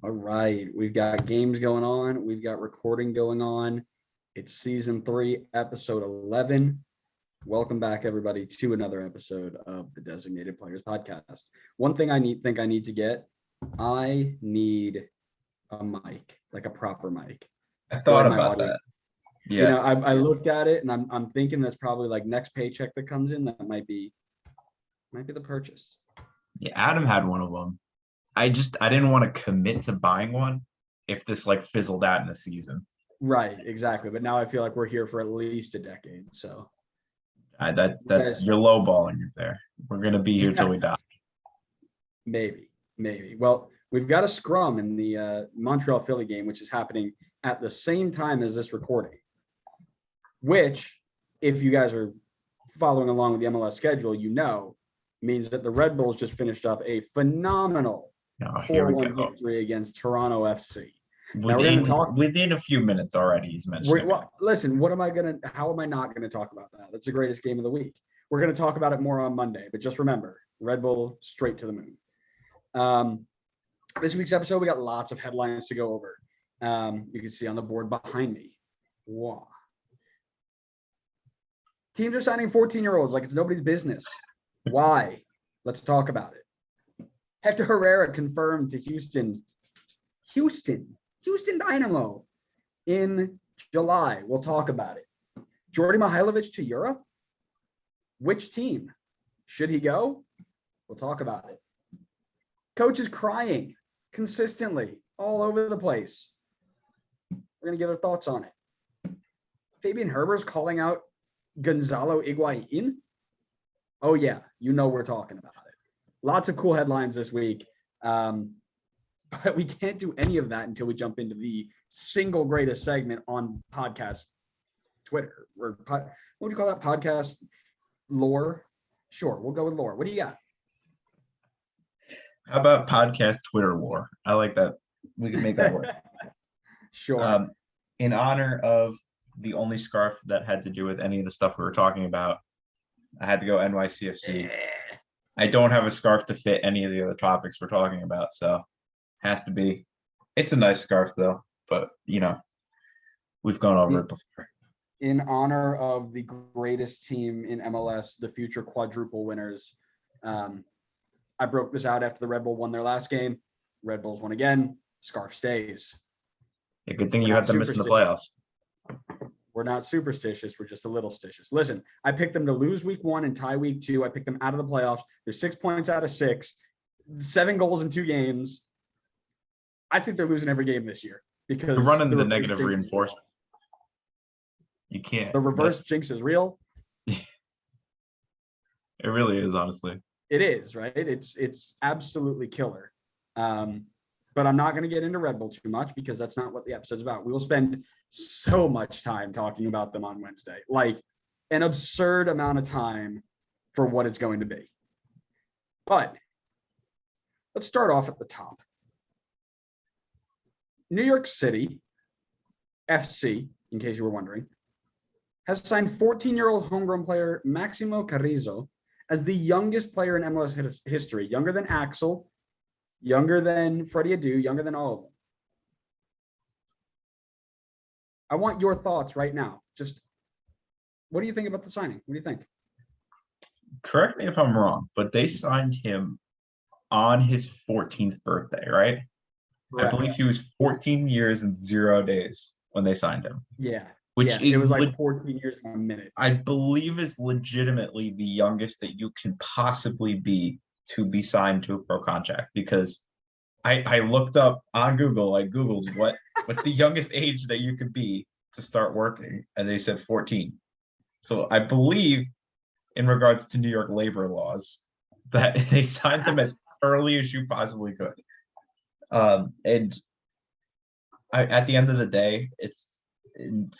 All right. We've got games going on. We've got recording going on. It's season 3, episode 11. Welcome back, everybody, to another episode of the Designated Players Podcast. One thing I need to get, I need a mic, like a proper mic. I thought about that. Yeah. You know, I looked at it and I'm thinking that's probably like next paycheck that comes in, that might be the purchase. Yeah, Adam had one of them. I didn't want to commit to buying one if this like fizzled out in a season. Right, exactly. But now I feel like we're here for at least a decade. So that's you're lowballing it there. We're gonna be here till we die. Maybe. Well, we've got a scrum in the Montreal Philly game, which is happening at the same time as this recording. Which, if you guys are following along with the MLS schedule, you know, means that the Red Bulls just finished up a phenomenal 4-1 victory against Toronto FC. Within a few minutes already, he's mentioned. Listen, how am I not going to talk about that? That's the greatest game of the week. We're going to talk about it more on Monday, but just remember, Red Bull straight to the moon. This week's episode, we got lots of headlines to go over. You can see on the board behind me. Wow. Teams are signing 14-year-olds like it's nobody's business. Why? Let's talk about it. Hector Herrera confirmed to Houston Dynamo in July. We'll talk about it. Djordje Mihailovic to Europe? Which team? Should he go? We'll talk about it. Coach is crying consistently all over the place. We're going to get our thoughts on it. Fabian Herbers calling out Gonzalo Higuain. Oh, yeah. You know we're talking about it. Lots of cool headlines this week. But we can't do any of that until we jump into the single greatest segment on podcast Twitter. What would you call that? Podcast lore? Sure, we'll go with lore. What do you got? How about podcast Twitter lore? I like that. We can make that work. Sure. In honor of the only scarf that had to do with any of the stuff we were talking about, I had to go NYCFC. I don't have a scarf to fit any of the other topics we're talking about, so has to be. It's a nice scarf though, but you know, we've gone over it before. In honor of the greatest team in MLS, the future quadruple winners, I broke this out after the Red Bull won their last game. Red Bulls won again. Scarf stays. A good thing you had them missing the playoffs. We're not superstitious. We're just a little stitious. Listen, I picked them to lose week 1 and tie week 2. I picked them out of the playoffs. They're 6 points out of 6, 7 goals in 2 games. I think they're losing every game this year because they're running the negative reinforcement. You can't. The reverse jinx is real. It really is, honestly. It is, right? It's absolutely killer. But I'm not going to get into Red Bull too much because that's not what the episode's about. We will spend so much time talking about them on Wednesday, like an absurd amount of time for what it's going to be. But let's start off at the top. New York City FC, in case you were wondering, has signed 14-year-old homegrown player Maximo Carrizo as the youngest player in MLS history, younger than Axel, younger than Freddie Adu, younger than all of them. I want your thoughts right now. Just what do you think about the signing? What do you think? Correct me if I'm wrong, but they signed him on his 14th birthday, right? Correct. I believe he was 14 years and 0 days when they signed him. Yeah. Which is it was like 14 years and 1 minute. I believe is legitimately the youngest that you can possibly be to be signed to a pro contract, because I looked up on Google, I Googled what's the youngest age that you could be to start working, and they said 14. So I believe in regards to New York labor laws that they signed them as early as you possibly could. And at the end of the day, it's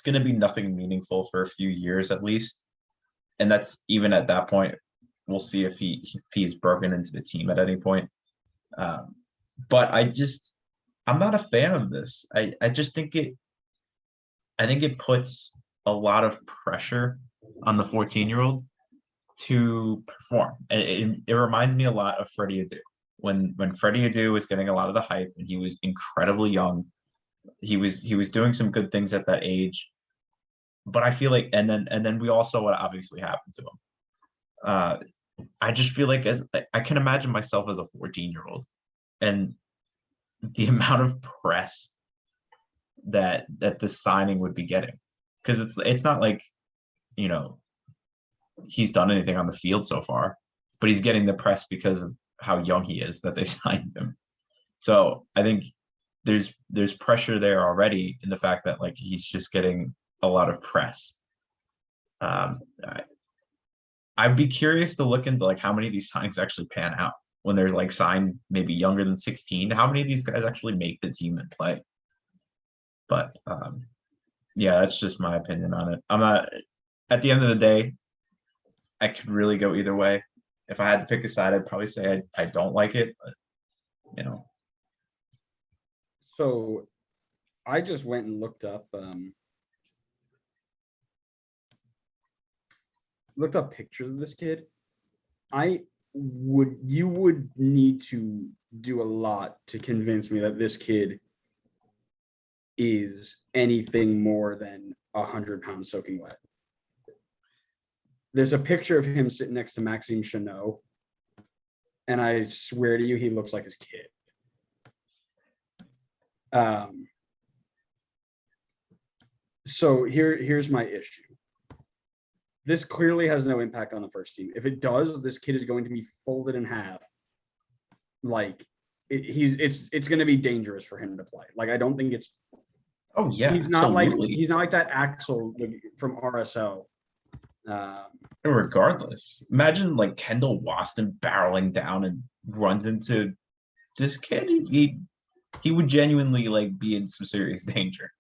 going to be nothing meaningful for a few years at least. And that's even at that point, we'll see if he's broken into the team at any point. But I'm not a fan of this. I just think it puts a lot of pressure on the 14-year-old to perform. It reminds me a lot of Freddie Adu. when Freddie Adu was getting a lot of the hype and he was incredibly young. He was doing some good things at that age. But I feel like and then we all saw what obviously happened to him. I just feel like as I can imagine myself as a 14-year-old and the amount of press that this signing would be getting. Because it's not like, you know, he's done anything on the field so far, but he's getting the press because of how young he is that they signed him. So I think there's pressure there already in the fact that like he's just getting a lot of press. I'd be curious to look into like how many of these signings actually pan out when they're like signed maybe younger than 16. How many of these guys actually make the team and play? But yeah, that's just my opinion on it. I'm not at the end of the day, I could really go either way. If I had to pick a side, I'd probably say I don't like it, but you know. So I just went and looked up pictures of this kid. You would need to do a lot to convince me that this kid is anything more than 100 pounds soaking wet. There's a picture of him sitting next to Maxime Chanot, and I swear to you, he looks like his kid. So here's my issue. This clearly has no impact on the first team. If it does, this kid is going to be folded in half. Like it's going to be dangerous for him to play. Like I don't think it's. Oh yeah, he's not like that Axel from RSO. Regardless, imagine like Kendall Waston barreling down and runs into this kid. He would genuinely like be in some serious danger.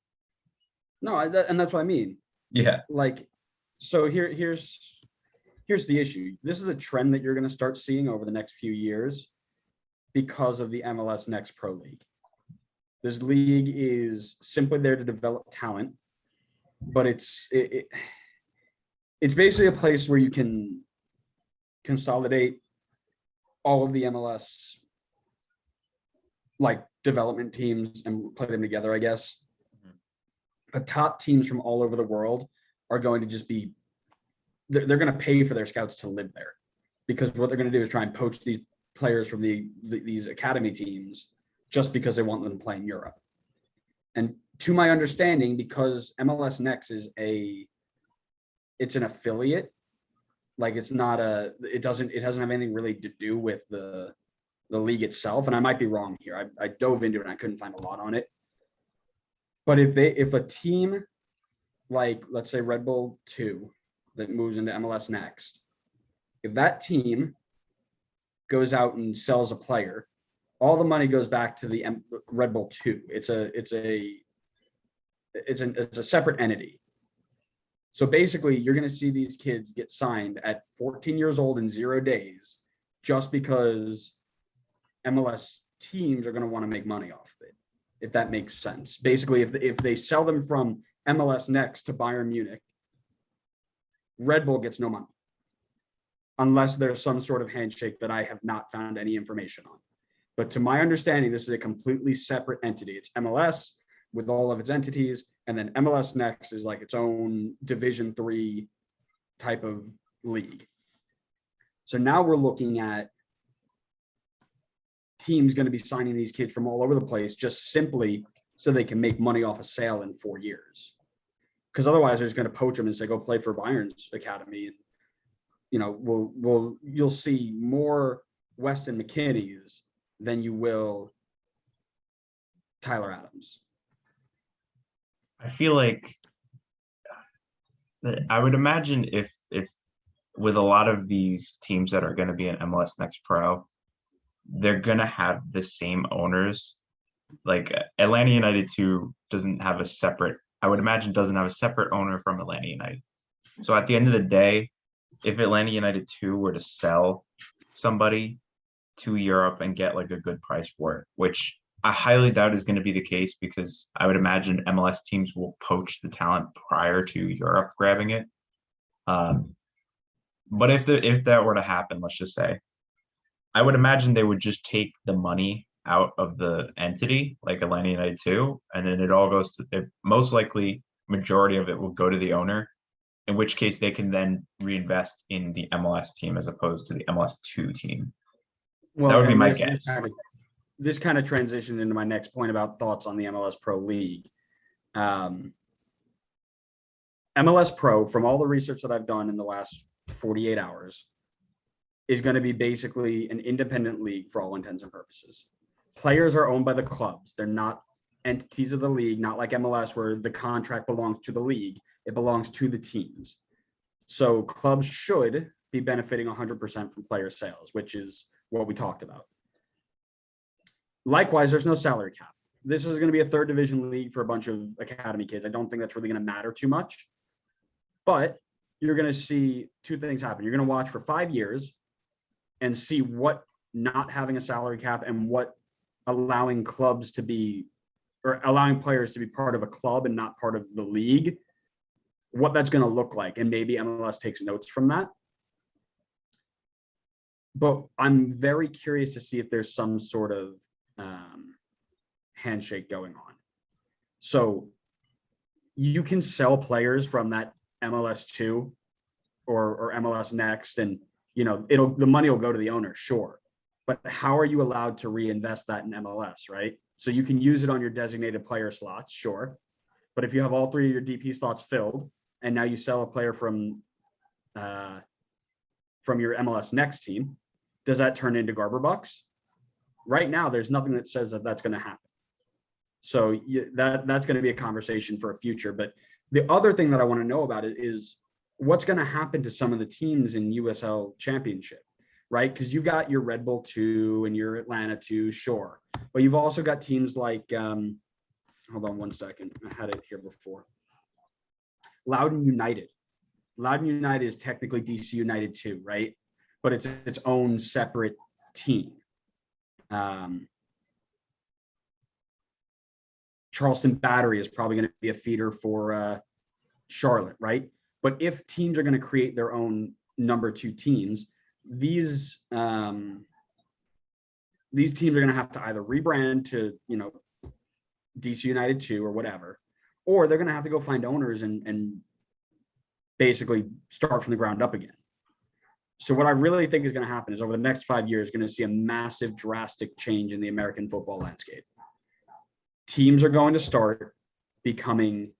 No, and that's what I mean. Yeah. Like, so here's the issue. This is a trend that you're going to start seeing over the next few years because of the MLS Next Pro League. This league is simply there to develop talent, but it's basically a place where you can consolidate all of the MLS like development teams and play them together, I guess. But top teams from all over the world are going to just be, they're going to pay for their scouts to live there, because what they're going to do is try and poach these players from these academy teams just because they want them to play in Europe. And to my understanding, because MLS Next is it's an affiliate, like it doesn't have anything really to do with the league itself. And I might be wrong here. I dove into it and I couldn't find a lot on it. But if a team like, let's say Red Bull 2 that moves into MLS Next, if that team goes out and sells a player, all the money goes back to the Red Bull 2. It's a separate entity. So basically, you're going to see these kids get signed at 14 years old in 0 days, just because MLS teams are going to want to make money off of it, if that makes sense. Basically, if they sell them from MLS Next to Bayern Munich, Red Bull gets no money, unless there's some sort of handshake that I have not found any information on. But to my understanding, this is a completely separate entity. It's MLS with all of its entities, and then MLS Next is like its own Division 3 type of league. So now we're looking at teams going to be signing these kids from all over the place just simply so they can make money off a sale in 4 years. Because otherwise they're just going to poach them and say, go play for Bayern's academy. And, you know, you'll see more Weston McKinney's than you will Tyler Adams. I feel like I would imagine if with a lot of these teams that are going to be in MLS Next Pro, they're going to have the same owners. Like Atlanta United 2 doesn't have a separate owner from Atlanta United. So at the end of the day, if Atlanta United 2 were to sell somebody to Europe and get like a good price for it, which I highly doubt is going to be the case, because I would imagine MLS teams will poach the talent prior to Europe grabbing it. But if that were to happen, let's just say, I would imagine they would just take the money out of the entity, like Atlanta United 2, and then it all goes to it, most likely majority of it will go to the owner, in which case they can then reinvest in the MLS team as opposed to the MLS2 team. That would be my guess. This kind of transitioned into my next point about thoughts on the MLS Pro League. MLS Pro, from all the research that I've done in the last 48 hours, is going to be basically an independent league for all intents and purposes. Players are owned by the clubs. They're not entities of the league, not like MLS where the contract belongs to the league. It belongs to the teams. So clubs should be benefiting 100% from player sales, which is what we talked about. Likewise, there's no salary cap. This is going to be a third division league for a bunch of academy kids. I don't think that's really going to matter too much, but you're going to see two things happen. You're going to watch for 5 years and see what not having a salary cap and what allowing clubs to be, or allowing players to be part of a club and not part of the league, what that's going to look like. And maybe MLS takes notes from that. But I'm very curious to see if there's some sort of handshake going on. So you can sell players from that MLS2 or MLS Next, and the money will go to the owner, sure. But how are you allowed to reinvest that in MLS, right? So you can use it on your designated player slots, sure. But if you have all 3 of your DP slots filled, and now you sell a player from your MLS Next team, does that turn into Garber bucks? Right now, there's nothing that says that that's going to happen. So that's going to be a conversation for a future. But the other thing that I want to know about it is what's going to happen to some of the teams in USL Championship, right? Because you got your Red Bull 2 and your Atlanta 2, sure. But you've also got teams like, hold on one second. I had it here before. Loudoun United. Loudoun United is technically DC United 2, right? But it's its own separate team. Charleston Battery is probably going to be a feeder for Charlotte, right? But if teams are going to create their own number 2 teams, these teams are going to have to either rebrand to, DC United 2 or whatever, or they're going to have to go find owners and basically start from the ground up again. So what I really think is going to happen is over the next 5 years, going to see a massive, drastic change in the American football landscape. Teams are going to start becoming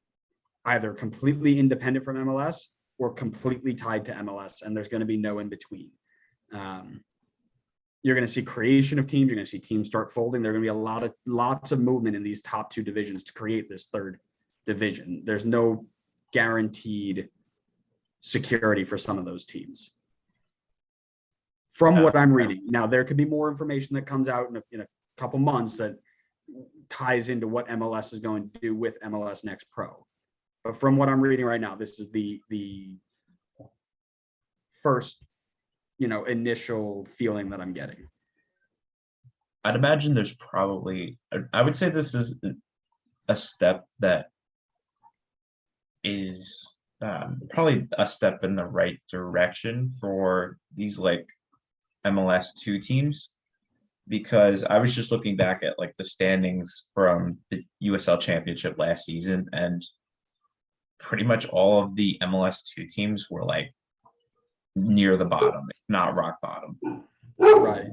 either completely independent from MLS or completely tied to MLS, and there's going to be no in between. You're going to see creation of teams. You're going to see teams start folding. There are going to be lots of movement in these top 2 divisions to create this third division. There's no guaranteed security for some of those teams. From what I'm reading. Now, there could be more information that comes out in a couple months that ties into what MLS is going to do with MLS Next Pro. But from what I'm reading right now, this is the first, initial feeling that I'm getting. I'd imagine there's probably, I would say this is a step that is probably a step in the right direction for these like MLS2 teams, because I was just looking back at like the standings from the USL Championship last season, and pretty much all of the MLS2 teams were like near the bottom, if not rock bottom. Right.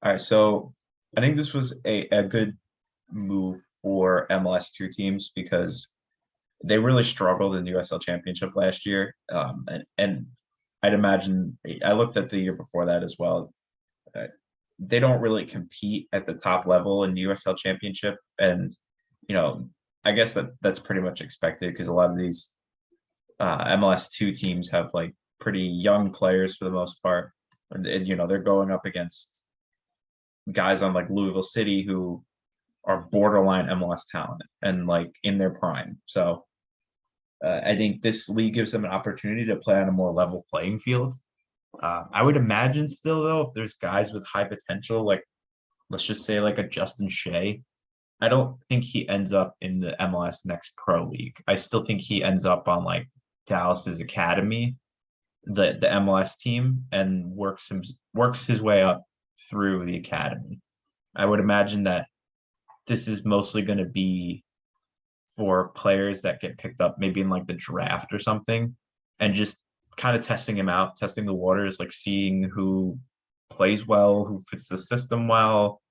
All right, so I think this was a good move for MLS2 teams because they really struggled in the USL Championship last year. And I'd imagine, I looked at the year before that as well. They don't really compete at the top level in the USL Championship. And, I guess that's pretty much expected because a lot of these MLS2 teams have like pretty young players for the most part. And, they're going up against guys on like Louisville City who are borderline MLS talent and like in their prime. So I think this league gives them an opportunity to play on a more level playing field. I would imagine still though, if there's guys with high potential, like let's just say like a Justin Shea, I don't think he ends up in the MLS Next Pro League. I still think he ends up on like Dallas's academy the MLS team and works his way up through the academy. I would imagine that this is mostly going to be for players that get picked up maybe in like the draft or something, and just kind of testing him out, testing the waters, like seeing who plays well, who fits the system well.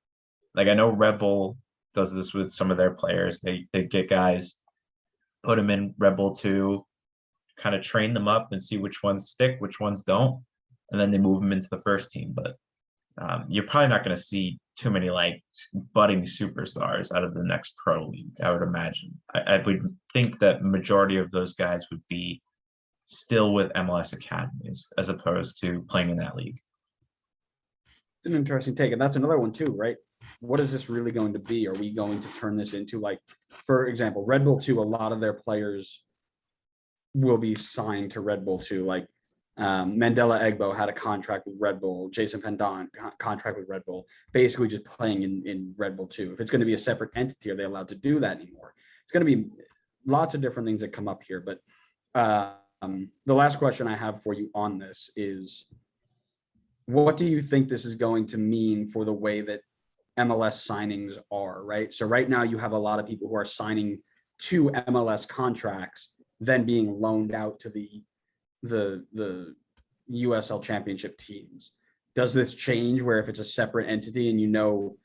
Like I know Red Bull does this with some of their players. They get guys, put them in Red Bull 2, kind of train them up and see which ones stick, which ones don't, and then they move them into the first team. But you're probably not going to see too many like budding superstars out of the next pro league, I would imagine. I would think that majority of those guys would be still with MLS academies as opposed to playing in that league. It's an interesting take, and that's another one too, right? What is this really going to be? Are we going to turn this into, like, for example, Red Bull 2, a lot of their players will be signed to Red Bull 2. Like Mandela Egbo had a contract with Red Bull, Jason Pendant contract with Red Bull, basically just playing in Red Bull 2. If it's going to be a separate entity, are they allowed to do that anymore? It's going to be lots of different things that come up here. But the last question I have for you on this is, what do you think this is going to mean for the way that MLS signings are, right? So right now you have a lot of people who are signing 2 MLS contracts, then being loaned out to the USL championship teams. Does this change where if it's a separate entity and you know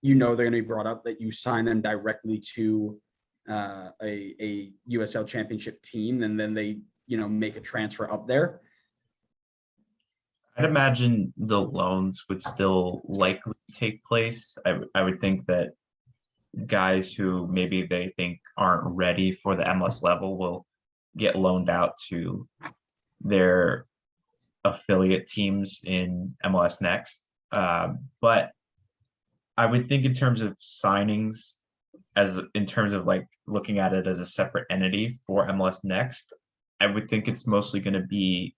they're going to be brought up, that you sign them directly to a USL championship team, and then they make a transfer up there? I'd imagine the loans would still likely take place. I would think that guys who maybe they think aren't ready for the MLS level will get loaned out to their affiliate teams in MLS Next. But I would think in terms of signings, in terms of like looking at it as a separate entity for MLS Next, I would think it's mostly going to be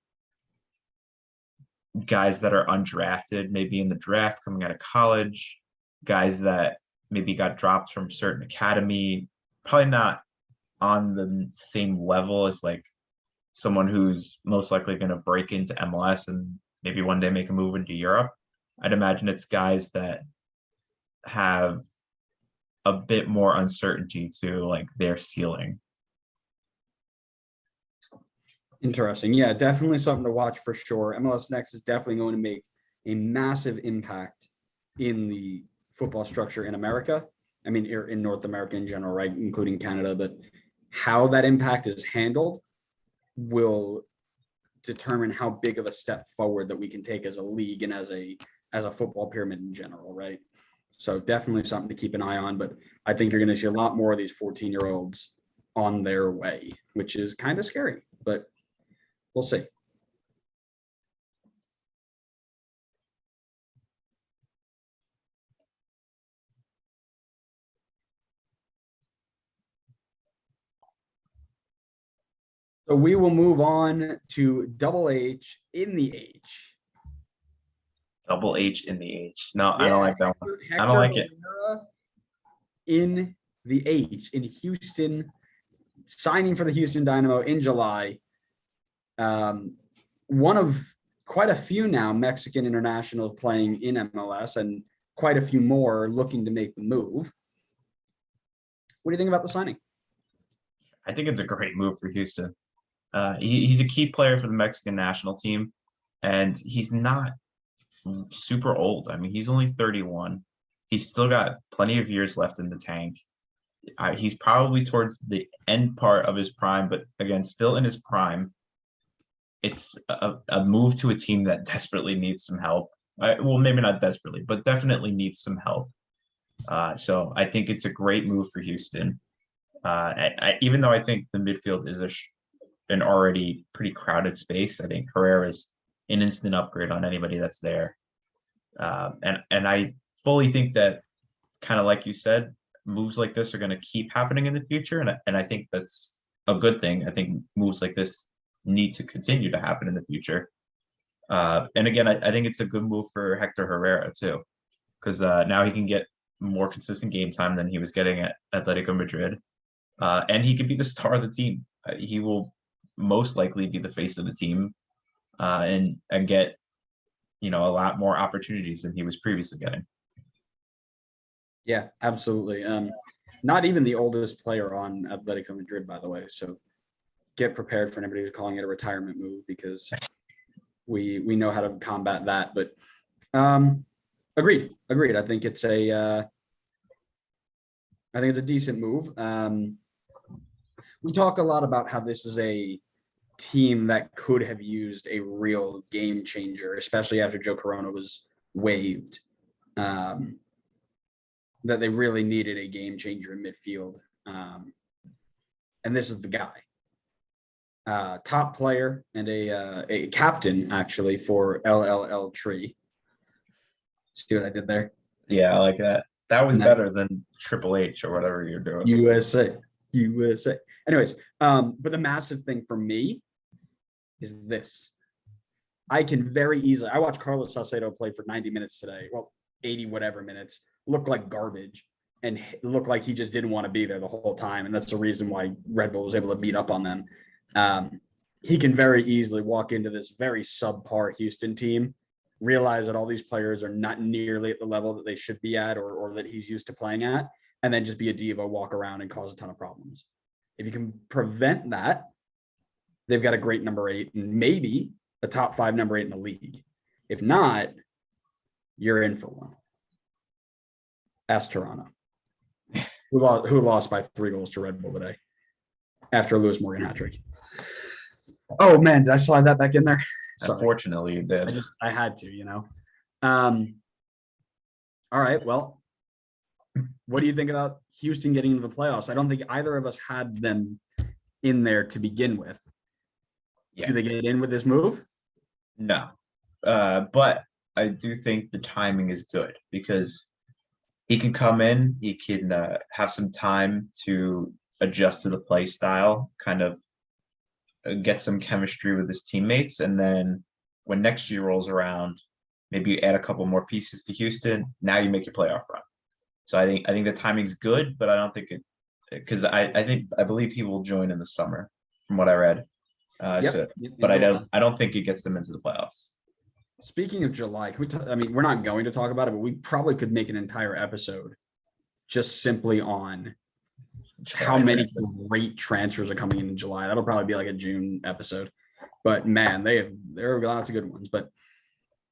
guys that are undrafted, maybe in the draft coming out of college, guys that maybe got dropped from certain academy, probably not on the same level as like someone who's most likely going to break into MLS and maybe one day make a move into Europe. I'd imagine it's guys that have a bit more uncertainty to like their ceiling. Interesting. Yeah, definitely something to watch for sure. MLS Next is definitely going to make a massive impact in the football structure in America. I mean, in North America in general, right, including Canada. But how that impact is handled will determine how big of a step forward that we can take as a league and as a football pyramid in general, right? So definitely something to keep an eye on. But I think you're going to see a lot more of these 14-year-olds on their way, which is kind of scary, but we'll see. So we will move on to Double H in the H. Double H in the H. No, I don't like that one. Hector I don't like it. Herrera in the H in Houston, signing for the Houston Dynamo in July. One of quite a few now Mexican internationals playing in MLS, and quite a few more looking to make the move. What do you think about the signing? I think it's a great move for Houston. He's a key player for the Mexican national team, and he's not super old. I mean, he's only 31. He's still got plenty of years left in the tank. He's probably towards the end part of his prime, but again, still in his prime. It's a move to a team that desperately needs some help. Well, maybe not desperately, but definitely needs some help. So I think it's a great move for Houston. Even though I think the midfield is an already pretty crowded space, I think Herrera is an instant upgrade on anybody that's there. And I fully think that, kind of like you said, moves like this are going to keep happening in the future. And I think that's a good thing. I think moves like this need to continue to happen in the future. And again, I think it's a good move for Hector Herrera too, because now he can get more consistent game time than he was getting at Atletico Madrid. And he could be the star of the team. He will most likely be the face of the team and get, a lot more opportunities than he was previously getting. Yeah, absolutely. Not even the oldest player on Atletico Madrid, by the way. So get prepared for anybody who's calling it a retirement move, because we know how to combat that. But agreed. I think it's a decent move. We talk a lot about how this is a team that could have used a real game changer, especially after Joe Corona was waived. That they really needed a game changer in midfield. And this is the guy. Top player and a captain, actually, for LLL Tree. See what I did there? Yeah, I like that. That was better than Triple H or whatever you're doing. USA. Anyways, but the massive thing for me is this. I can very easily, I watched Carlos Salcedo play for 90 minutes today. Well, 80 whatever minutes, looked like garbage and looked like he just didn't want to be there the whole time. And that's the reason why Red Bull was able to beat up on them. He can very easily walk into this very subpar Houston team, realize that all these players are not nearly at the level that they should be at, or that he's used to playing at, and then just be a diva, walk around and cause a ton of problems. If you can prevent that, they've got a great number 8 and maybe a top 5 number 8 in the league. If not, you're in for one. Ask Toronto, who lost by 3 goals to Red Bull today after a Lewis Morgan hat trick. Oh man, did I slide that back in there? Sorry. Unfortunately, you did. I had to, All right, well, what do you think about Houston getting into the playoffs? I don't think either of us had them in there to begin with. Yeah. Do they get in with this move? No, but I do think the timing is good because he can come in, he can have some time to adjust to the play style, kind of get some chemistry with his teammates, and then when next year rolls around, maybe you add a couple more pieces to Houston. Now you make your playoff run. So I think the timing's good, but I don't think it, because I believe he will join in the summer, from what I read. But I don't think it gets them into the playoffs. Speaking of July, can we we're not going to talk about it, but we probably could make an entire episode just simply on how many great transfers are coming in July. That'll probably be like a June episode. But man, there are lots of good ones. But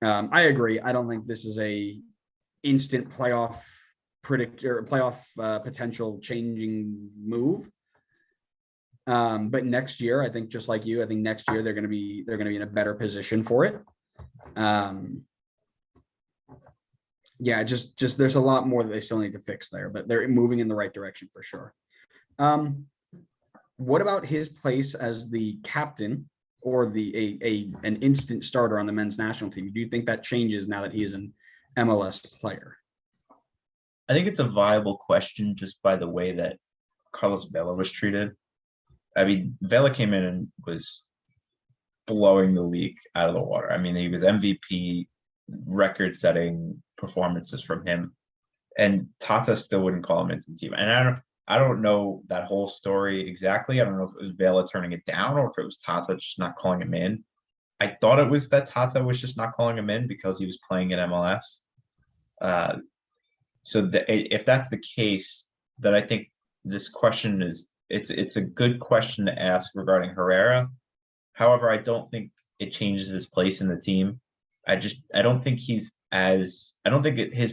I agree. I don't think this is a instant playoff potential changing move. But next year, I think just like you, I think next year they're going to be in a better position for it. Yeah, just there's a lot more that they still need to fix there, but they're moving in the right direction for sure. What about his place as the captain or an instant starter on the men's national team? Do you think that changes now that he is an MLS player? I think it's a viable question just by the way that Carlos Vela was treated. I mean, Vela came in and was blowing the league out of the water. I mean, he was MVP, record-setting performances from him, and Tata still wouldn't call him into the team. And I don't know that whole story exactly. I don't know if it was Vela turning it down or if it was Tata just not calling him in. I thought it was that Tata was just not calling him in because he was playing in MLS. If that's the case, then I think this question is it's a good question to ask regarding Herrera. However, I don't think it changes his place in the team. I don't think his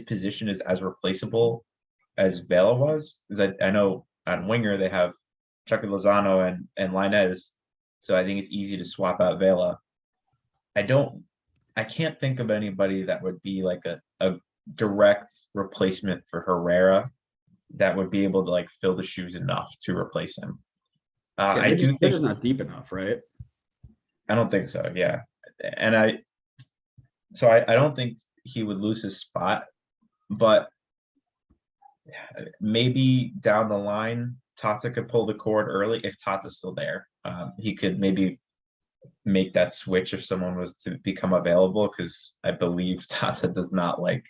position is as replaceable as Vela was. Because I know on winger they have Chucky Lozano and Lainez, so I think it's easy to swap out Vela. I can't think of anybody that would be like a direct replacement for Herrera that would be able to like fill the shoes enough to replace him. I do think it's not deep enough, right? I don't think so. Yeah, and I don't think he would lose his spot, but maybe down the line Tata could pull the cord early if Tata's still there. He could maybe make that switch if someone was to become available, because I believe Tata does not like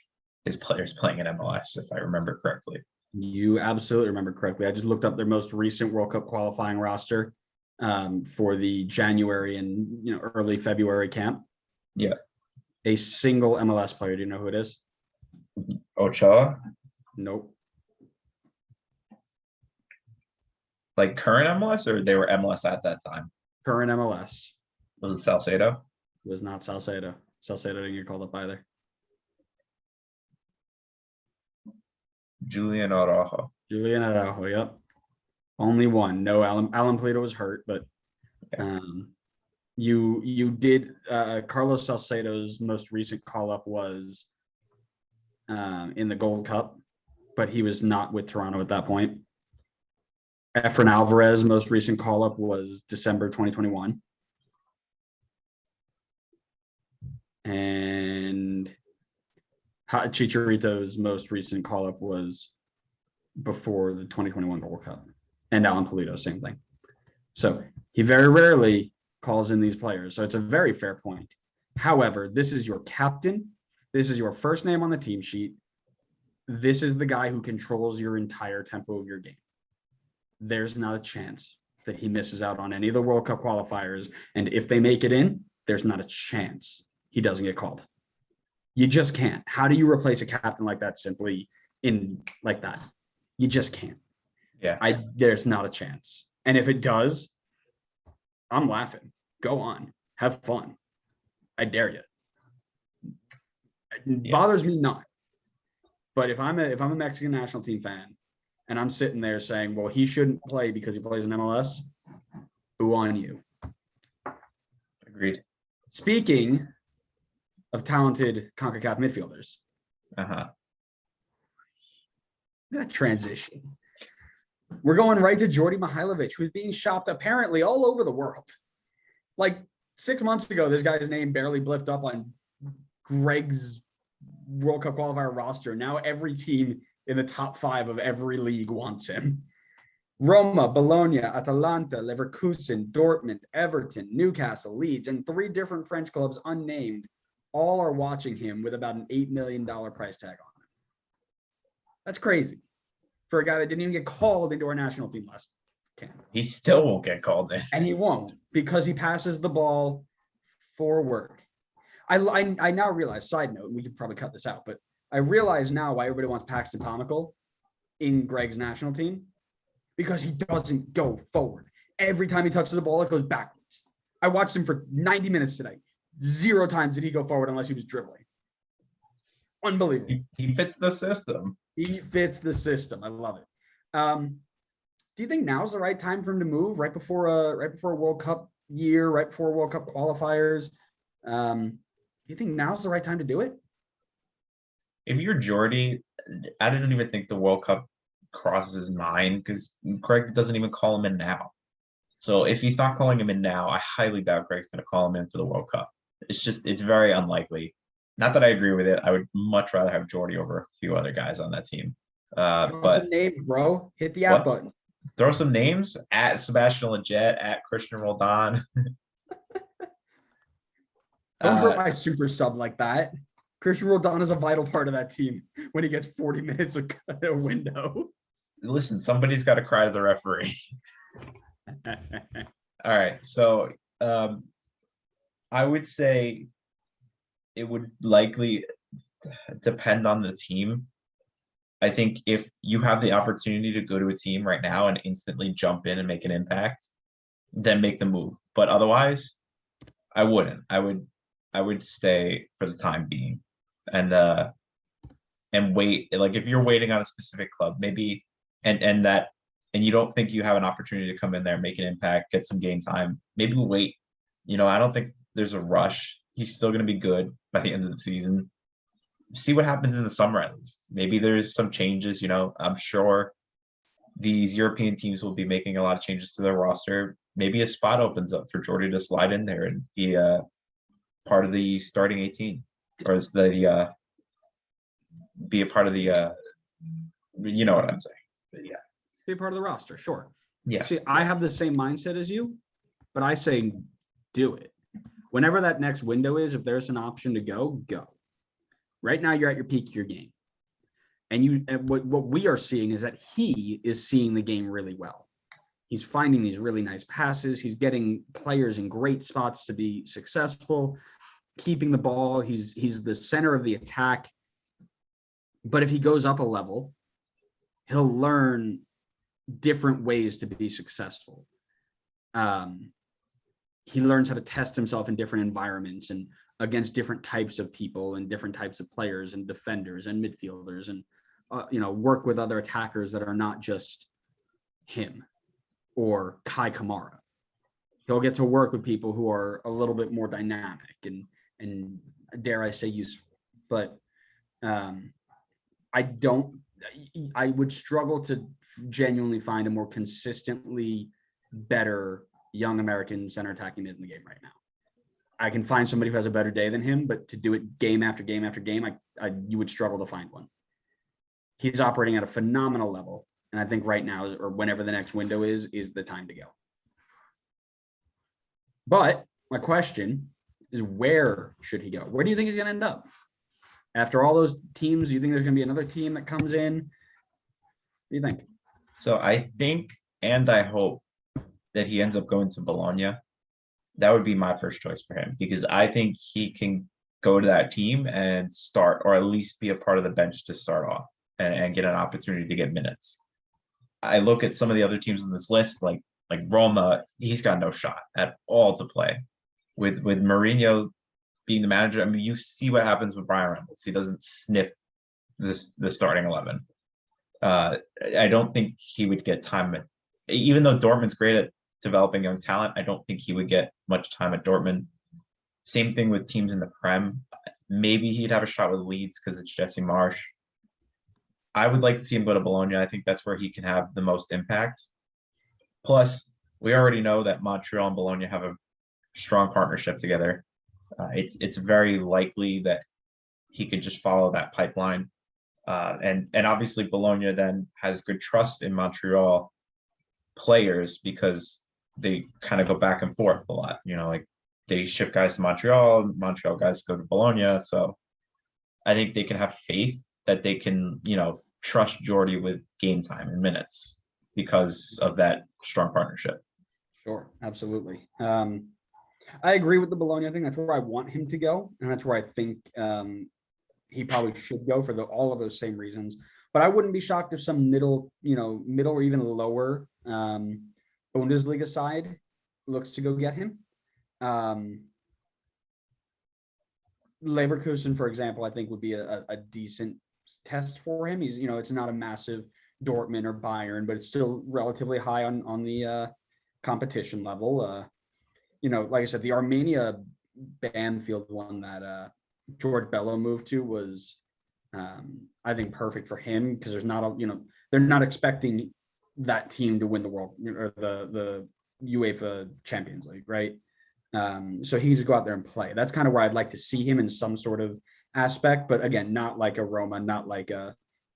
his players playing in MLS, if I remember correctly. You absolutely remember correctly. I just looked up their most recent World Cup qualifying roster. for the January and early February camp. Yeah. A single MLS player. Do you know who it is? Ochoa, Nope. like current MLS, or they were MLS at that time? Current MLS. Was it Salcedo? It was not Salcedo. Salcedo didn't get called up either. Julian Araujo. Julian Araujo, yep. Only one. No, Alan Pulido was hurt, but you did Carlos Salcedo's most recent call-up was in the Gold Cup, but he was not with Toronto at that point. Efrain Alvarez most recent call-up was December 2021. And Chicharito's most recent call-up was before the 2021 Gold Cup. And Alan Pulido, same thing. So he very rarely calls in these players. So it's a very fair point. However, this is your captain. This is your first name on the team sheet. This is the guy who controls your entire tempo of your game. There's not a chance that he misses out on any of the World Cup qualifiers. And if they make it in, there's not a chance he doesn't get called. You just can't. How do you replace a captain like that simply in like that? You just can't. Yeah. There's not a chance. And if it does, I'm laughing. Go on. Have fun. I dare you. It bothers me not. But if I'm a Mexican national team fan and I'm sitting there saying, well, he shouldn't play because he plays in MLS, boo on you. Agreed. Speaking of talented CONCACAF midfielders. That transition. We're going right to Djordje Mihailovic, who's being shopped apparently all over the world. Like 6 months ago, this guy's name barely blipped up on Greg's World Cup qualifier roster. Now every team in the top 5 of every league wants him. Roma, Bologna, Atalanta, Leverkusen, Dortmund, Everton, Newcastle, Leeds, and 3 different French clubs unnamed all are watching him with about an $8 million price tag on him. That's crazy for a guy that didn't even get called into our national team last camp. He still won't get called in. And he won't because he passes the ball forward. I now realize, side note, we could probably cut this out, but I realize now why everybody wants Paxton Pomykal in Greg's national team, because he doesn't go forward. Every time he touches the ball, it goes backwards. I watched him for 90 minutes today. 0 times did he go forward unless he was dribbling. Unbelievable. He fits the system. He fits the system. I love it. Do you think now's the right time for him to move right before a World Cup year, right before World Cup qualifiers? Do you think now's the right time to do it? If you're Djordje, I don't even think the World Cup crosses his mind because Greg doesn't even call him in now. So if he's not calling him in now, I highly doubt Greg's going to call him in for the World Cup. It's very unlikely. Not that I agree with it. I would much rather have Djordje over a few other guys on that team. But names, bro, hit the app button. Throw some names at Sebastian Lletget, at Christian Roldan. Don't hurt my super sub like that. Christian Roldan is a vital part of that team when he gets 40 minutes of a window. Listen, somebody's got to cry to the referee. All right. So I would say it would likely depend on the team. I think if you have the opportunity to go to a team right now and instantly jump in and make an impact, then make the move. But otherwise, I wouldn't. I would stay for the time being and wait. Like if you're waiting on a specific club, maybe and you don't think you have an opportunity to come in there, make an impact, get some game time, maybe wait. I don't think there's a rush. He's still going to be good by the end of the season. See what happens in the summer at least. Maybe there's some changes. I'm sure these European teams will be making a lot of changes to their roster. Maybe a spot opens up for Djordje to slide in there and be part of the starting 18, or is be a part of the you know what I'm saying. But yeah. Be a part of the roster, sure. Yeah. See, I have the same mindset as you, but I say do it. Whenever that next window is, if there's an option to go. Right now, you're at your peak of your game. And what we are seeing is that he is seeing the game really well. He's finding these really nice passes. He's getting players in great spots to be successful, keeping the ball. He's the center of the attack. But if he goes up a level, he'll learn different ways to be successful. He learns how to test himself in different environments and against different types of people and different types of players and defenders and midfielders, and work with other attackers that are not just him or Kai Kamara. He'll get to work with people who are a little bit more dynamic and dare I say useful. But I would struggle to genuinely find a more consistently better young American center attacking mid in the game right now. I can find somebody who has a better day than him, but to do it game after game after game, you would struggle to find one. He's operating at a phenomenal level. And I think right now, or whenever the next window is the time to go. But my question is, where should he go? Where do you think he's going to end up? After all those teams, do you think there's going to be another team that comes in? What do you think? So I think, and I hope that he ends up going to Bologna. That would be my first choice for him, because I think he can go to that team and start, or at least be a part of the bench to start off and get an opportunity to get minutes. I look at some of the other teams on this list, like Roma. He's got no shot at all to play. With Mourinho being the manager, I mean, you see what happens with Brian Reynolds. He doesn't sniff the starting 11. I don't think he would get time. Even though Dortmund's great at developing young talent, I don't think he would get much time at Dortmund. Same thing with teams in the Prem. Maybe he'd have a shot with Leeds because it's Jesse Marsh. I would like to see him go to Bologna. I think that's where he can have the most impact. Plus, we already know that Montreal and Bologna have a strong partnership together. It's very likely that he could just follow that pipeline. And obviously Bologna then has good trust in Montreal players because they kind of go back and forth a lot. Like they ship guys to Montreal guys go to Bologna. So I think they can have faith that they can, trust Djordje with game time and minutes because of that strong partnership. Sure, absolutely. I agree with the Bologna thing. That's where I want him to go, and that's where I think he probably should go for all of those same reasons. But I wouldn't be shocked if some middle or even lower Bundesliga side looks to go get him. Leverkusen, for example, I think would be a decent test for him. He's, it's not a massive Dortmund or Bayern, but it's still relatively high on the competition level. Like I said, the Armenia Banfield one that George Bello moved to was, I think, perfect for him because there's not they're not expecting that team to win the world or the UEFA Champions League, right? So he can just go out there and play. That's kind of where I'd like to see him in some sort of aspect, but again, not like a Roma, not like a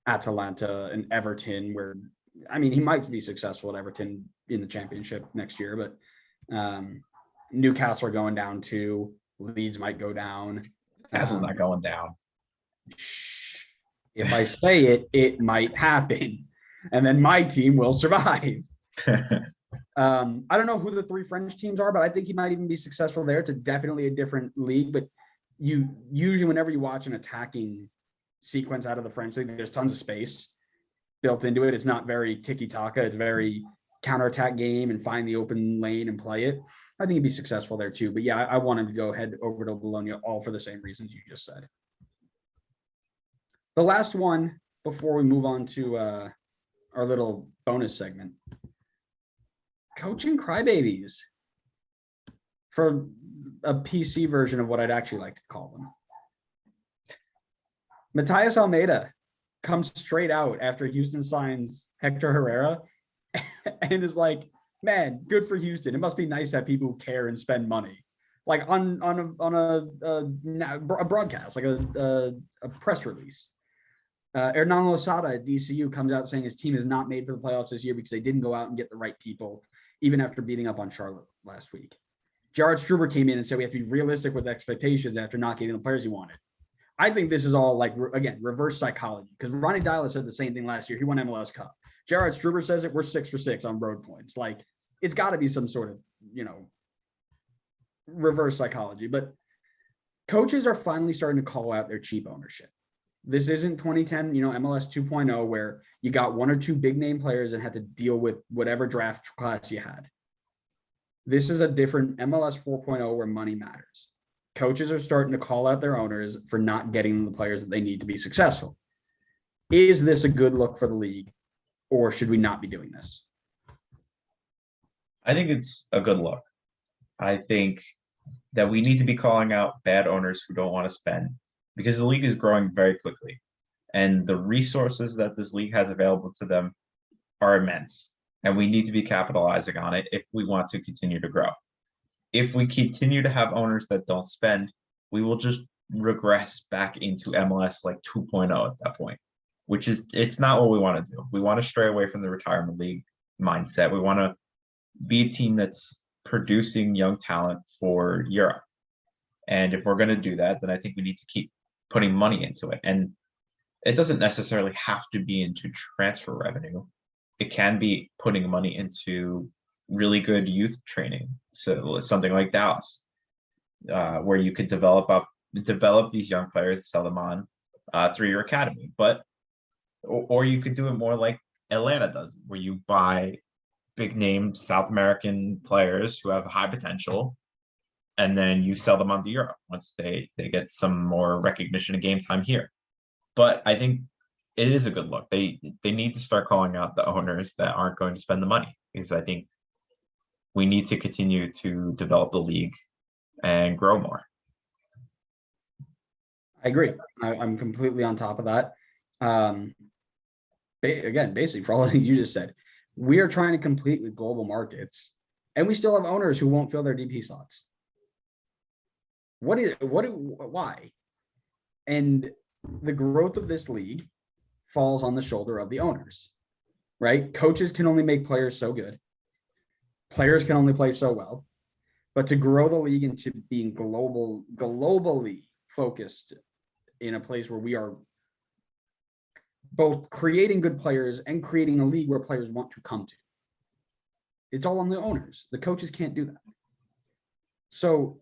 Atalanta and Everton, where he might be successful at Everton in the championship next year, but Newcastle are going down too. Leeds might go down. Newcastle's not going down. If I say it, it might happen, and then my team will survive. I don't know who the three French teams are, but I think he might even be successful there. It's definitely a different league, but you usually, whenever you watch an attacking sequence out of the French league, there's tons of space built into it. It's not very tiki-taka. It's very counterattack game and find the open lane and play it. I think he'd be successful there too. But yeah, I want him to go head over to Bologna, all for the same reasons you just said. The last one before we move on to our little bonus segment. Coaching Crybabies, for a PC version of what I'd actually like to call them. Matías Almeida comes straight out after Houston signs Hector Herrera and is like, man, good for Houston. It must be nice to have people who care and spend money. Like on a broadcast, like a press release. Hernan Losada at DCU comes out saying his team is not made for the playoffs this year because they didn't go out and get the right people, even after beating up on Charlotte last week. Jared Struber came in and said we have to be realistic with expectations after not getting the players he wanted. I think this is all like, again, reverse psychology, because Ronnie Dyla said the same thing last year. He won MLS Cup. Jared Struber says it, we're 6 for 6 on road points. Like, it's got to be some sort of, reverse psychology. But coaches are finally starting to call out their cheap ownership. This isn't 2010, MLS 2.0, where you got one or two big name players and had to deal with whatever draft class you had. This is a different MLS 4.0 where money matters. Coaches are starting to call out their owners for not getting the players that they need to be successful. Is this a good look for the league, or should we not be doing this? I think it's a good look. I think that we need to be calling out bad owners who don't want to spend, because the league is growing very quickly and the resources that this league has available to them are immense, and we need to be capitalizing on it if we want to continue to grow. If we continue to have owners that don't spend, we will just regress back into MLS like 2.0 at that point, which is, it's not what we want to do. We want to stray away from the retirement league mindset. We want to be a team that's producing young talent for Europe. And if we're going to do that, then I think we need to keep putting money into it. And it doesn't necessarily have to be into transfer revenue. It can be putting money into really good youth training. So something like Dallas, where you could develop these young players, sell them on through your academy. But or you could do it more like Atlanta does, where you buy big name South American players who have high potential, and then you sell them on to Europe once they get some more recognition and game time here. But I think it is a good look. They need to start calling out the owners that aren't going to spend the money, because I think we need to continue to develop the league and grow more. I agree. I'm completely on top of that. Again, basically for all the things you just said, we are trying to compete with global markets, and we still have owners who won't fill their DP slots. Why? And the growth of this league falls on the shoulder of the owners, right? Coaches can only make players so good. Players can only play so well. But to grow the league into being globally focused in a place where we are both creating good players and creating a league where players want to come to, it's all on the owners. The coaches can't do that. So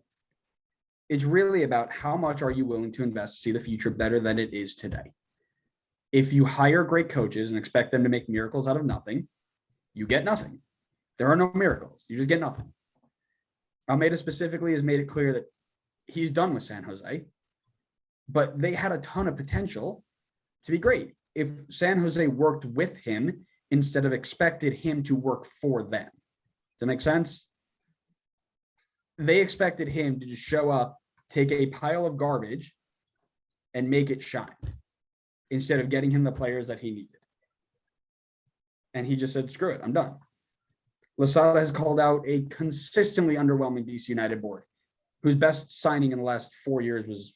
it's really about how much are you willing to invest to see the future better than it is today. If you hire great coaches and expect them to make miracles out of nothing, you get nothing. There are no miracles. You just get nothing. Almeida specifically has made it clear that he's done with San Jose, but they had a ton of potential to be great if San Jose worked with him instead of expected him to work for them. Does that make sense? They expected him to just show up, take a pile of garbage, and make it shine, instead of getting him the players that he needed. And he just said, screw it, I'm done. Losada has called out a consistently underwhelming DC United board, whose best signing in the last 4 years was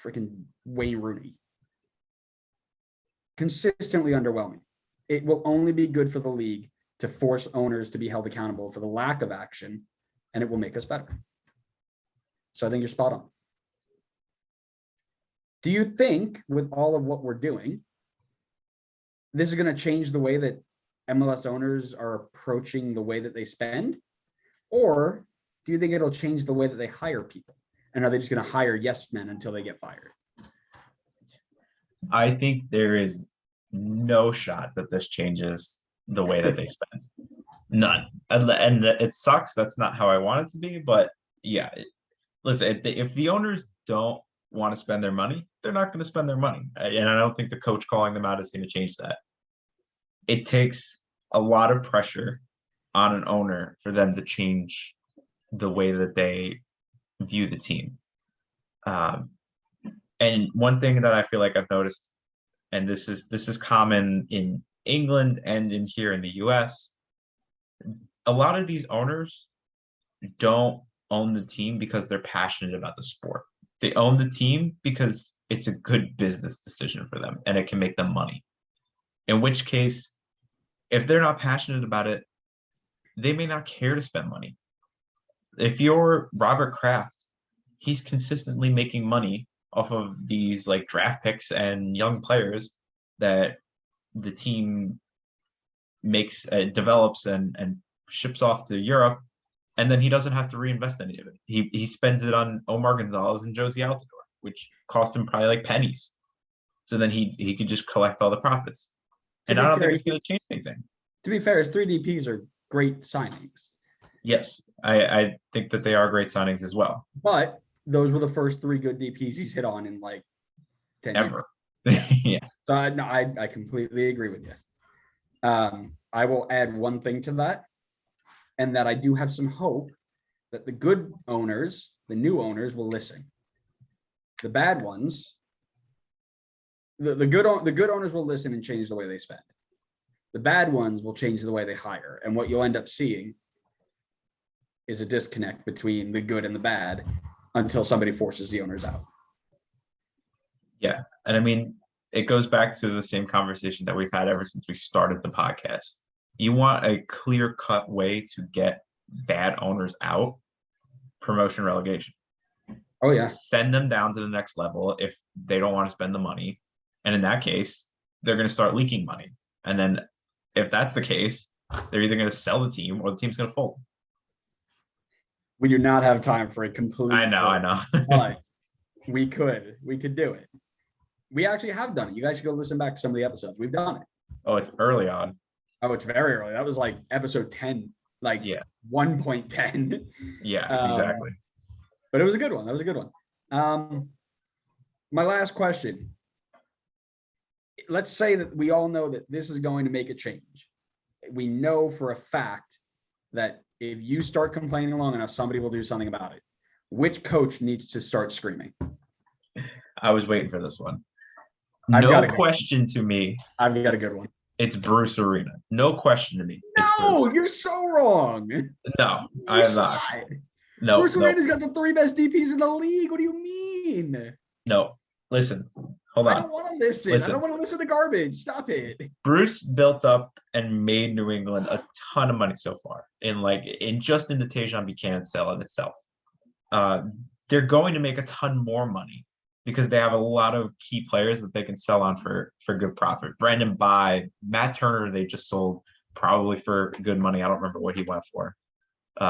freaking Wayne Rooney. Consistently underwhelming. It will only be good for the league to force owners to be held accountable for the lack of action, and it will make us better. So I think you're spot on. Do you think with all of what we're doing, this is going to change the way that MLS owners are approaching the way that they spend? Or do you think it'll change the way that they hire people? And are they just going to hire yes men until they get fired? I think there is no shot that this changes the way that they spend. None. And it sucks. That's not how I want it to be. But yeah, listen, if the owners don't want to spend their money, they're not going to spend their money. And I don't think the coach calling them out is going to change that. It takes a lot of pressure on an owner for them to change the way that they view the team. And one thing that I feel like I've noticed, and this is common in England and in here in the US, a lot of these owners don't own the team because they're passionate about the sport. They own the team because it's a good business decision for them and it can make them money. In which case, if they're not passionate about it, they may not care to spend money. If you're Robert Kraft, he's consistently making money off of these like draft picks and young players that the team makes develops and ships off to Europe, and then he doesn't have to reinvest any of it. He spends it on Omar Gonzalez and Josie Altidore, which cost him probably like pennies. So then he could just collect all the profits. And I don't think it's going to change anything. To be fair, his 3 DPs are great signings. Yes, I think that they are great signings as well. But those were the first 3 good DPs he's hit on in like 10 Ever. years. Yeah. So I completely agree with you. I will add one thing to that, and that I do have some hope that the good owners, the new owners, will listen. The bad ones, the good owners will listen and change the way they spend. The bad ones will change the way they hire, and what you'll end up seeing is a disconnect between the good and the bad until somebody forces the owners out. Yeah, and I mean, it goes back to the same conversation that we've had ever since we started the podcast. You want a clear-cut way to get bad owners out, promotion relegation. Oh, yeah. Send them down to the next level if they don't want to spend the money. And in that case, they're going to start leaking money. And then if that's the case, they're either going to sell the team or the team's going to fold. We do not have time for a complete. I know. But we could do it. We actually have done it. You guys should go listen back to some of the episodes. We've done it. Oh, it's early on. Oh, it's very early. That was like episode 10, like 1.10. Yeah, exactly. But it was a good one. That was a good one. My last question. Let's say that we all know that this is going to make a change. We know for a fact that if you start complaining long enough, somebody will do something about it. Which coach needs to start screaming? I was waiting for this one. I've got No question to me. I've got a good one. It's Bruce Arena. No question to me. No, you're so wrong. No, I am not. No, Bruce Arena's got the 3 best DPs in the league. What do you mean? No, listen. Hold on. I don't want to listen. I don't want to listen to garbage. Stop it. Bruce built up and made New England a ton of money so far in just in the Tajon Buchanan sale in itself. They're going to make a ton more money because they have a lot of key players that they can sell on for good profit. Brandon Bye, Matt Turner, they just sold probably for good money. I don't remember what he went for.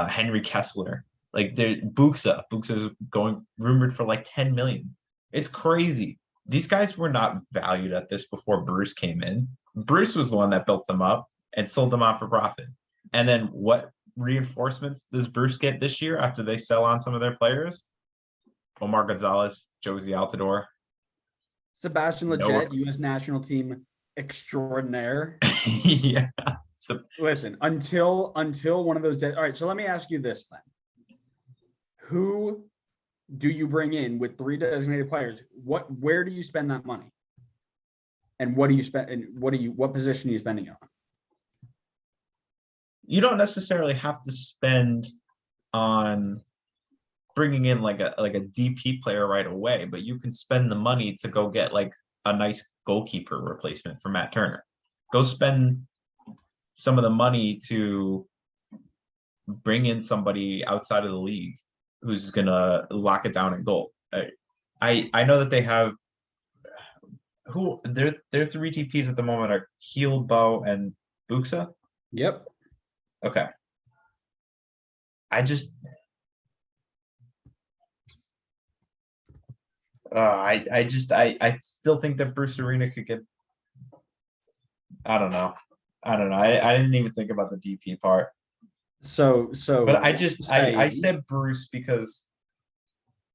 Henry Kessler, Buxa's going rumored for like 10 million. It's crazy. These guys were not valued at this before Bruce came in. Bruce was the one that built them up and sold them on for profit. And then what reinforcements does Bruce get this year after they sell on some of their players? Omar Gonzalez, Josie Altidore. Sebastian Lletget, U.S. national team extraordinaire. Yeah. So, listen, until one of those all right, so let me ask you this then. Who do you bring in with 3 designated players? Where do you spend that money? And what do you spend? And what position are you spending it on? You don't necessarily have to spend on bringing in like a DP player right away, but you can spend the money to go get like a nice goalkeeper replacement for Matt Turner. Go spend some of the money to bring in somebody outside of the league who's gonna lock it down in goal. I know that they have their 3 DPs at the moment are Heel, Bow, and Buxa. Yep. Okay. I still think that Bruce Arena could get. I don't know. I didn't even think about the DP part. So. But I said Bruce because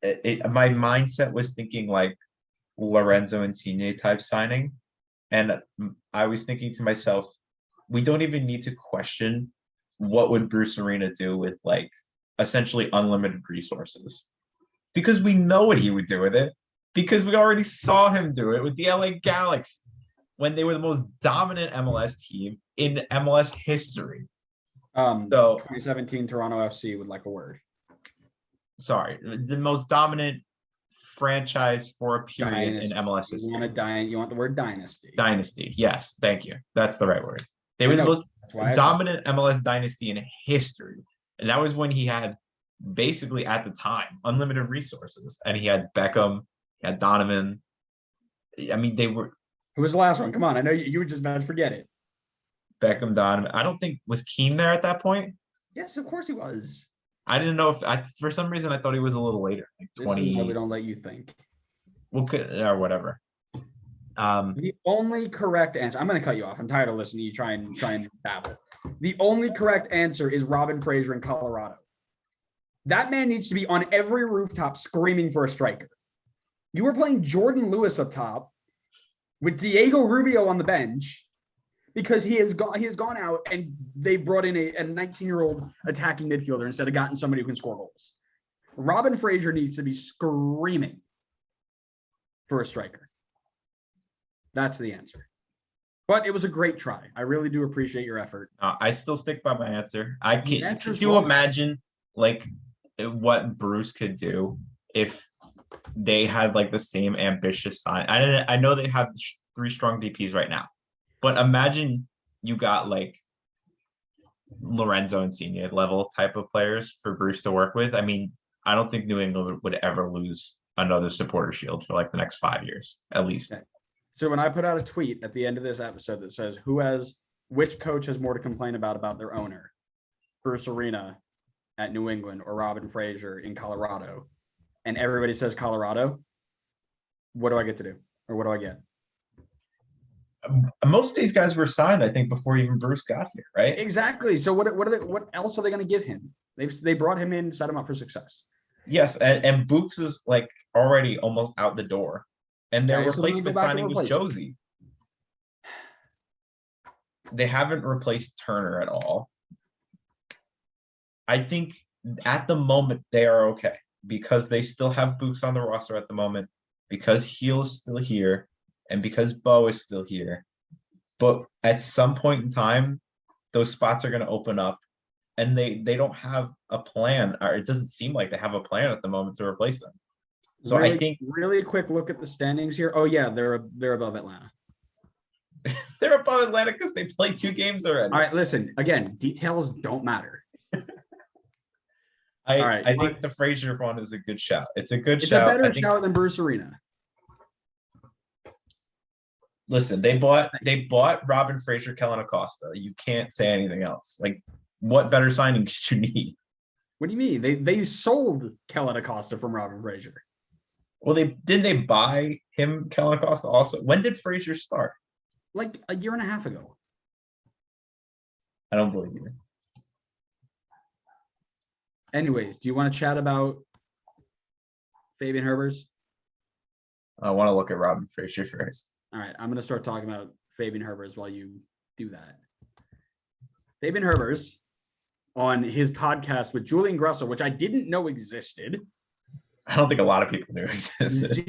my mindset was thinking like Lorenzo Insigne type signing, and I was thinking to myself, we don't even need to question what would Bruce Arena do with like essentially unlimited resources, because we know what he would do with it, because we already saw him do it with the LA Galaxy when they were the most dominant MLS team in MLS history. So 2017 Toronto FC would like a word. Sorry, the most dominant franchise for a period dynasty. in MLS history. You want the word dynasty. Dynasty, yes, thank you. That's the right word. They were the most dominant MLS dynasty in history. And that was when he had basically at the time unlimited resources. And he had Beckham, he had Donovan. I mean, they were. Who was the last one? Come on, I know you were just about to forget it. Beckham, Donovan. I don't think was Keane there at that point. Yes, of course he was. I didn't know if for some reason I thought he was a little later, like This is why we 20. don't let you think. Well, or whatever. The only correct answer. I'm going to cut you off. I'm tired of listening to you try and babble. The only correct answer is Robin Fraser in Colorado. That man needs to be on every rooftop screaming for a striker. You were playing Jordan Lewis up top with Diego Rubio on the bench because he has gone out and they brought in a 19-year-old attacking midfielder instead of gotten somebody who can score goals. Robin Fraser needs to be screaming for a striker. That's the answer. But it was a great try. I really do appreciate your effort. I still stick by my answer. Can you wrong. imagine like what Bruce could do if they had like the same ambitious sign? I know they have 3 strong DPs right now, but imagine you got like Lorenzo Insigne level type of players for Bruce to work with. I mean, I don't think New England would ever lose another supporter shield for like the next 5 years at least. Okay. So when I put out a tweet at the end of this episode that says which coach has more to complain about their owner, Bruce Arena at New England or Robin Fraser in Colorado, and everybody says Colorado, what do I get to do? Or what do I get? Most of these guys were signed, I think, before even Bruce got here, right? Exactly. So what else are they going to give him? They brought him in, set him up for success. Yes, and Boots is like already almost out the door. And their replacement signing was Josie. They haven't replaced Turner at all. I think at the moment they are okay because they still have Boots on the roster at the moment, because Heel is still here, and because Bo is still here. But at some point in time, those spots are going to open up, and they don't have a plan, or it doesn't seem like they have a plan at the moment to replace them. So I think really quick look at the standings here. Oh yeah, they're above Atlanta. They're above Atlanta because they played 2 games already. All right, listen, again, details don't matter. I think the Fraser one is a good shout. It's a good shout. It's a better shout than Bruce Arena. Listen, they bought Robin Fraser, Kellen Acosta. You can't say anything else. Like, what better signing should you need? What do you mean? They sold Kellen Acosta from Robin Fraser. Well, didn't they buy him, Kellen Acosta, also? When did Fraser start? Like a year and a half ago. I don't believe you. Anyways, do you want to chat about Fabian Herbers? I want to look at Robin Fraser first. All right, I'm going to start talking about Fabian Herbers while you do that. Fabian Herbers on his podcast with Julian Gressel, which I didn't know existed. I don't think a lot of people knew existed.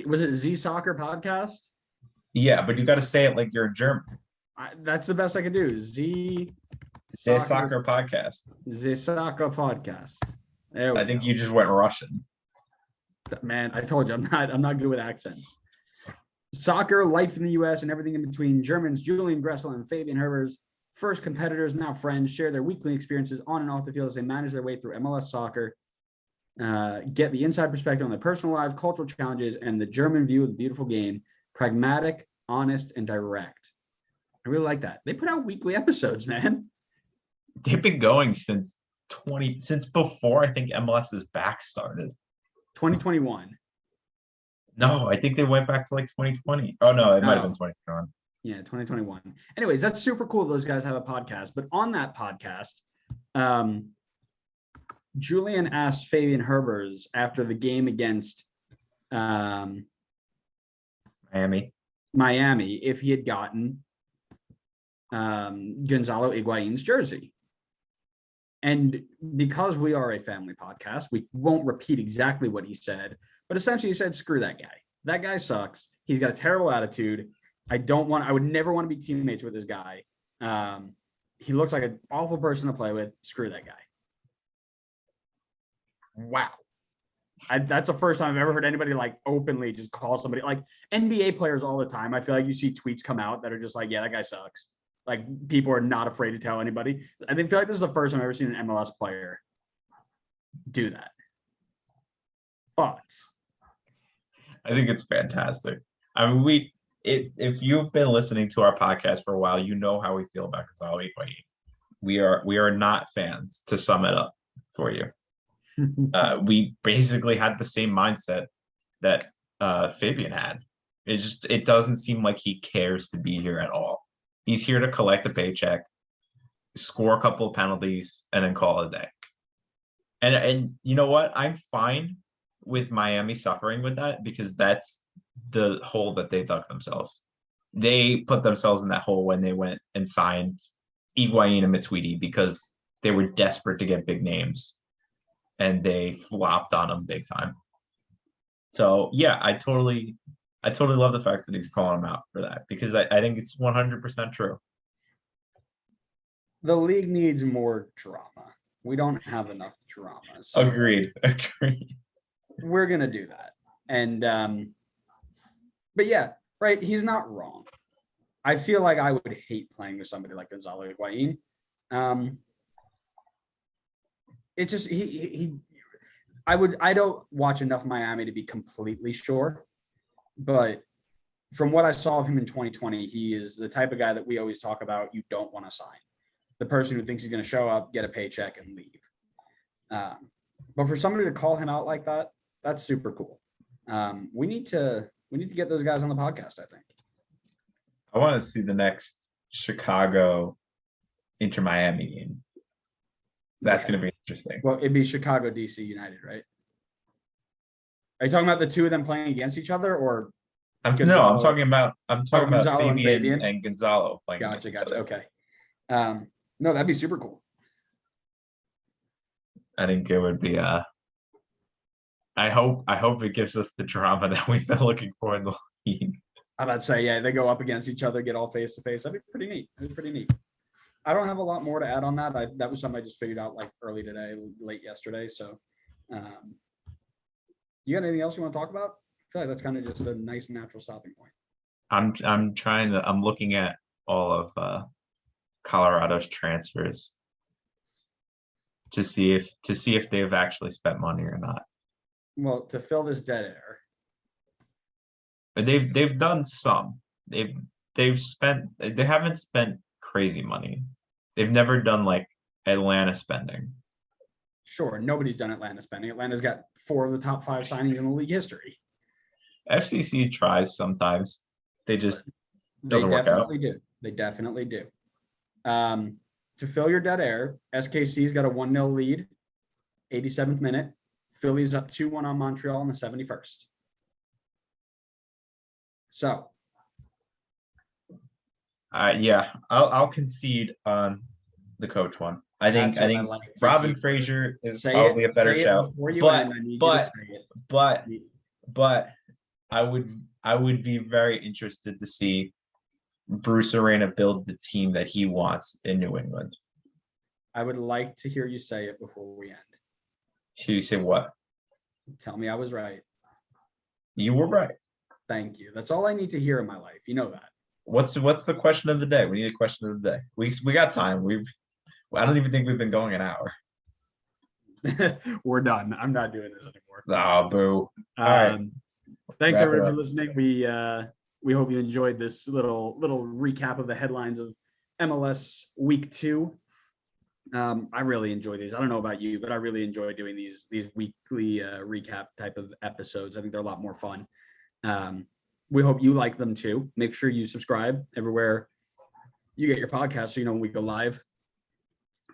Was it Z Soccer Podcast? Yeah, but you got to say it like you're a German. That's the best I can do. Z Soccer Podcast. Z Soccer Podcast. I think you just went Russian. Man, I told you I'm not good with accents. Soccer, life in the U.S., and everything in between. Germans Julian Gressel and Fabian Herbers, first competitors, now friends, share their weekly experiences on and off the field as they manage their way through MLS soccer. Get the inside perspective on their personal lives, cultural challenges, and the German view of the beautiful game. Pragmatic, honest, and direct. I really like that. They put out weekly episodes, man. They've been going since before I think MLS's back started. 2021. No, I think they went back to like 2020. Oh no, it might have been 2021. Yeah, 2021. Anyways, that's super cool. Those guys have a podcast, but on that podcast, Julian asked Fabian Herbers after the game against Miami if he had gotten Gonzalo Higuain's jersey. And because we are a family podcast, we won't repeat exactly what he said, but essentially he said, screw that guy. That guy sucks. He's got a terrible attitude. I would never want to be teammates with this guy. He looks like an awful person to play with. Screw that guy. Wow. That's the first time I've ever heard anybody like openly just call somebody, like NBA players all the time. I feel like you see tweets come out that are just like, yeah, that guy sucks. Like people are not afraid to tell anybody. I feel like this is the first time I've ever seen an MLS player do that. Thoughts? I think it's fantastic. I mean, if you've been listening to our podcast for a while, you know how we feel about Gonzalo Higuain. We are not fans, to sum it up for you. We basically had the same mindset that Fabian had. It doesn't seem like he cares to be here at all. He's here to collect a paycheck, score a couple of penalties, and then call it a day. And you know what? I'm fine with Miami suffering with that, because that's the hole that they dug themselves. They put themselves in that hole when they went and signed Higuain and Matuidi because they were desperate to get big names, and they flopped on them big time. So yeah, I totally love the fact that he's calling him out for that, because I think it's 100% true. The league needs more drama. We don't have enough drama. So Agreed. we're gonna do that. And but yeah, right. He's not wrong. I feel like I would hate playing with somebody like Gonzalo Higuain. It just I don't watch enough Miami to be completely sure, but from what I saw of him in 2020, he is the type of guy that we always talk about you don't want to sign. The person who thinks he's going to show up, get a paycheck, and leave. But for somebody to call him out like that, that's super cool. We need to get those guys on the podcast, I think. I want to see the next Chicago Inter Miami game. That's going to be interesting. Well, it'd be Chicago DC United, right? Are you talking about the two of them playing against each other, or I'm talking about Fabian and Gonzalo playing. Gotcha. Okay. No, that'd be super cool. I think it would be I hope it gives us the drama that we've been looking for in the league. I'm about to say, yeah, they go up against each other, get all face to face. That'd be pretty neat. I don't have a lot more to add on that. That was something I just figured out like early today, late yesterday. So, you got anything else you want to talk about? I feel like that's kind of just a nice natural stopping point. I'm looking at all of Colorado's transfers to see if they've actually spent money or not. Well, to fill this dead air. But they've done some. They haven't spent crazy money. They've never done like Atlanta spending. Sure, nobody's done Atlanta spending. Atlanta's got 4 of the top 5 signings in the league history. FCC tries sometimes. They just doesn't work out. They definitely do. To fill your dead air, SKC's got a 1-0 lead, 87th minute. Philly's up 2-1 on Montreal in the 71st. So. Yeah, I'll concede on the coach one. I think Robin Fraser is probably a better shout. But I would be very interested to see Bruce Arena build the team that he wants in New England. I would like to hear you say it before we end. Should you say what? Tell me I was right. You were right. Thank you. That's all I need to hear in my life. You know that. What's the question of the day? We need a question of the day. We got time. I don't even think we've been going an hour. We're done. I'm not doing this anymore. Oh, boo. All right. Thanks everyone for listening. We hope you enjoyed this little recap of the headlines of MLS Week 2. I really enjoy these. I don't know about you, but I really enjoy doing these weekly recap type of episodes. I think they're a lot more fun. We hope you like them too. Make sure you subscribe everywhere you get your podcast so you know when we go live.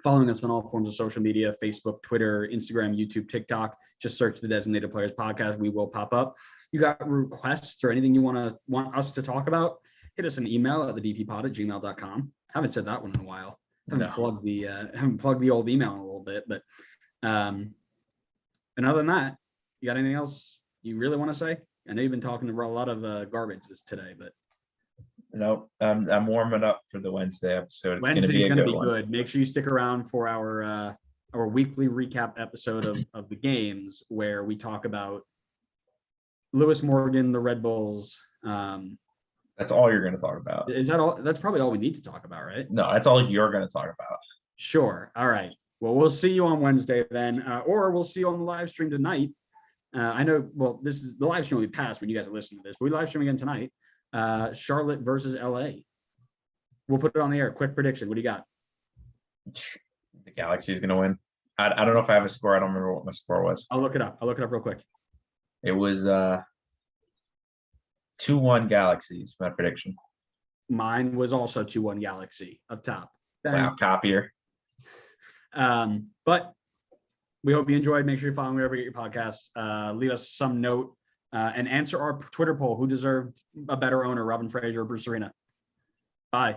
Following us on all forms of social media, Facebook, Twitter, Instagram, YouTube, TikTok. Just search the Designated Players Podcast. We will pop up. You got requests or anything you want us to talk about, hit us an email at thedppod@gmail.com. Haven't said that one in a while. Haven't plugged the old email in a little bit, but and other than that, you got anything else you really want to say? I know you've been talking a lot of garbage today, but no, I'm warming up for the Wednesday episode. It's Wednesday's going to be good. Make sure you stick around for our weekly recap episode of the games where we talk about Lewis Morgan, the Red Bulls. That's all you're going to talk about. Is that all? That's probably all we need to talk about, right? No, that's all you're going to talk about. Sure. All right. Well, we'll see you on Wednesday then, or we'll see you on the live stream tonight. I know, well, the live stream will be past when you guys are listening to this, but we live stream again tonight. Charlotte versus LA. We'll put it on the air. Quick prediction. What do you got? The Galaxy is going to win. I don't know if I have a score. I don't remember what my score was. I'll look it up. real quick. It was 2-1 Galaxies, my prediction. Mine was also 2-1 Galaxy up top. Wow, copier. But we hope you enjoyed. Make sure you follow wherever you get your podcasts. Leave us some note and answer our Twitter poll. Who deserved a better owner, Robin Fraser or Bruce Arena? Bye.